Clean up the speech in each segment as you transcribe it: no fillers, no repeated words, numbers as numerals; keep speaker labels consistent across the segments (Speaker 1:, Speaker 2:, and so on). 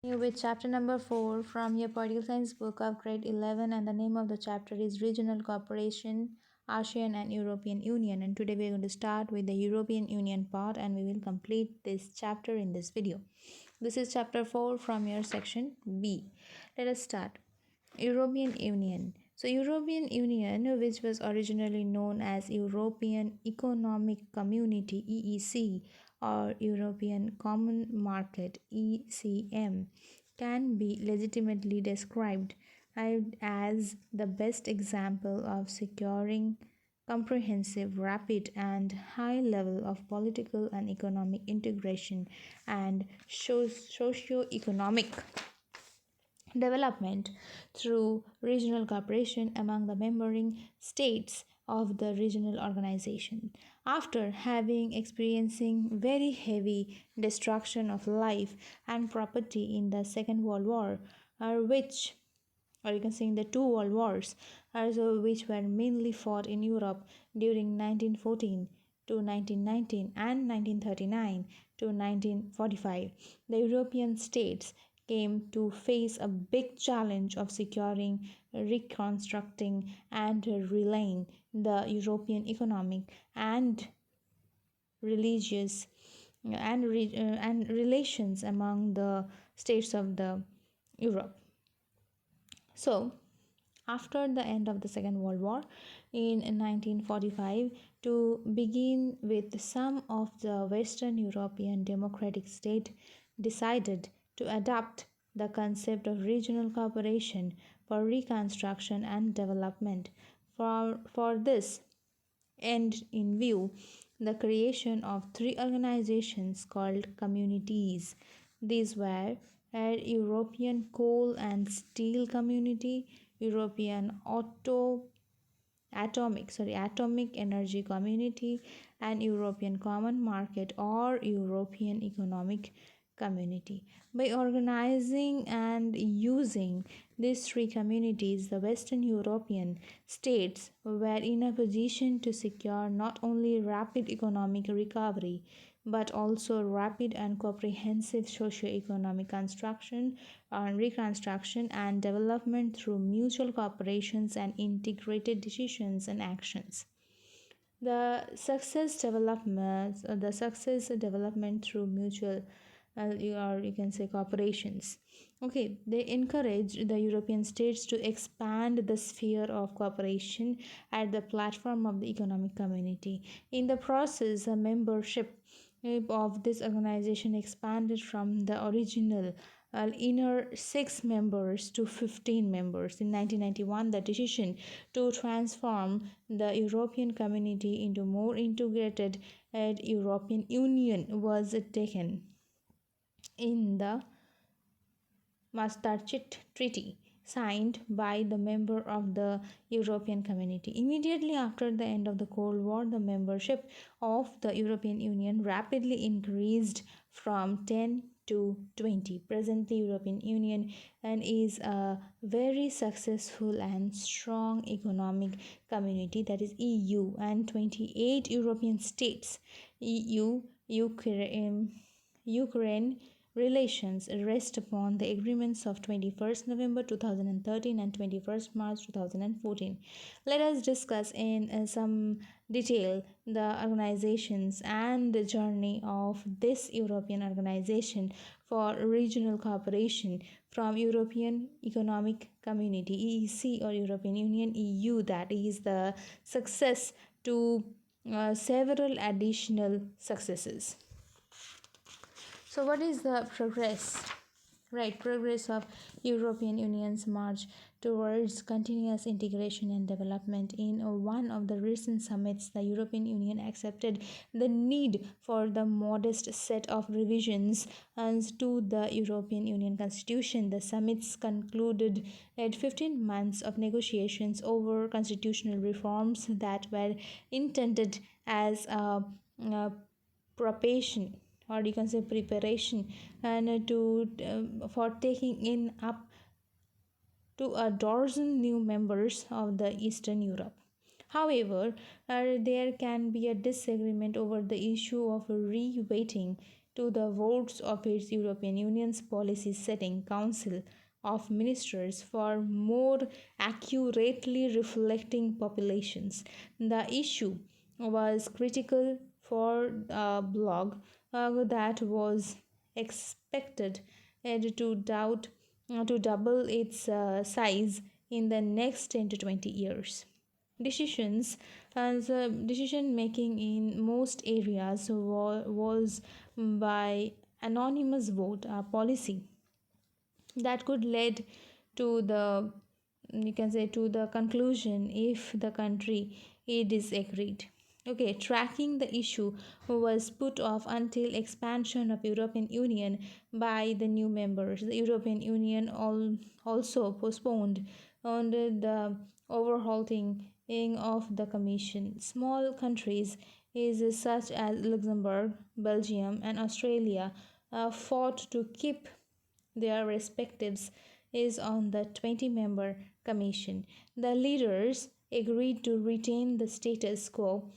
Speaker 1: With chapter number 4 from your political science book of grade 11, and the name of the chapter is Regional Cooperation, ASEAN and European Union. And today we are going to start with the European Union part, and we will complete this chapter in this video. This is chapter 4 from your section B. Let us start. European Union. So European Union, which was originally known as European Economic Community EEC or European Common Market ECM, can be legitimately described as the best example of securing comprehensive, rapid, and high level of political and economic integration and socio-economic development through regional cooperation among the membering states of the regional organization. After having experiencing very heavy destruction of life and property in the Second World War, which or you can say in the two world wars, also which were mainly fought in Europe during 1914 to 1919 and 1939 to 1945, the European states came to face a big challenge of securing, reconstructing, and relaying the European economic and religious and relations among the states of the Europe. So, after the end of the Second World War in 1945, to begin with, some of the Western European democratic states decided to adopt the concept of regional cooperation for reconstruction and development. For this end in view, the creation of three organizations called communities. These were European Coal and Steel Community, European Atomic Energy Community, and European Common Market or European Economic Community. By organizing and using these three communities, the Western European states were in a position to secure not only rapid economic recovery but also rapid and comprehensive socio-economic construction and reconstruction and development through mutual cooperations and integrated decisions and actions. The success development through mutual or you can say cooperations. Okay, they encourage the European states to expand the sphere of cooperation at the platform of the economic community. In the process, the membership of this organization expanded from the original inner 6 members to 15 members. In 1991, the decision to transform the European community into more integrated European Union was taken in the Maastricht Treaty, signed by the member of the European Community. Immediately after the end of the Cold War, the membership of the European Union rapidly increased from 10 to 20. Presently, European Union and is a very successful and strong economic community, that is EU, and 28 European states. Ukraine relations rest upon the agreements of 21st November 2013 and 21st March 2014. Let us discuss in some detail the organizations and the journey of this European organization for regional cooperation from European Economic Community EEC or European Union EU, that is the success to several additional successes. So what is the progress? Right, progress of European Union's march towards continuous integration and development. In one of the recent summits, the European Union accepted the need for the modest set of revisions to the European Union Constitution. The summits concluded at 15 months of negotiations over constitutional reforms that were intended as a preparation, or you can say preparation, and for taking in up to a dozen new members of the Eastern Europe. However, there can be a disagreement over the issue of re-weighting to the votes of its European Union's policy setting Council of Ministers for more accurately reflecting populations. The issue was critical for a blog that was expected to double its size in the next 10 to 20 years. Decisions as decision making in most areas was by anonymous vote, a policy that could lead to the, you can say, to the conclusion if the country it disagreed. Okay, tracking the issue was put off until expansion of European Union by the new members. The European Union also postponed under the overhauling of the commission. Small countries is such as Luxembourg, Belgium and Australia fought to keep their respectives is on the 20-member commission. The leaders agreed to retain the status quo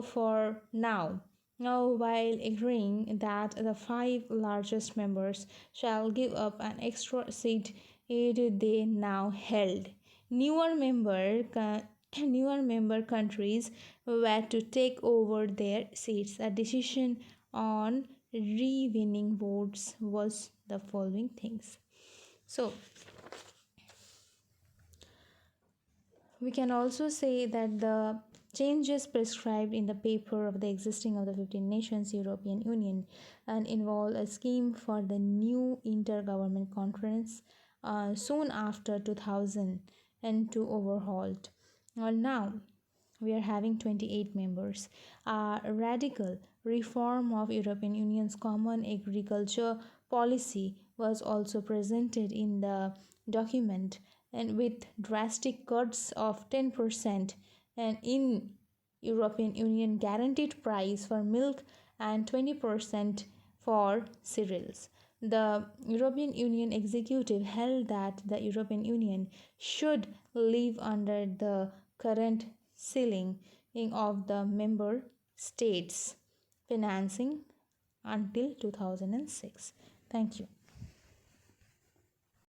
Speaker 1: for now, while agreeing that the five largest members shall give up an extra seat they now held. Newer member newer member countries were to take over their seats. A decision on re-winning votes was the following things. So we can also say that the changes prescribed in the paper of the existing of the 15 nations European Union and involve a scheme for the new intergovernment conference soon after 2000 and to overhauled. Now we are having 28 members. A radical reform of European Union's common agriculture policy was also presented in the document, and with drastic cuts of 10% and in European Union guaranteed price for milk and 20% for cereals. The European Union executive held that the European Union should live under the current ceiling of the member states financing until 2006. Thank you.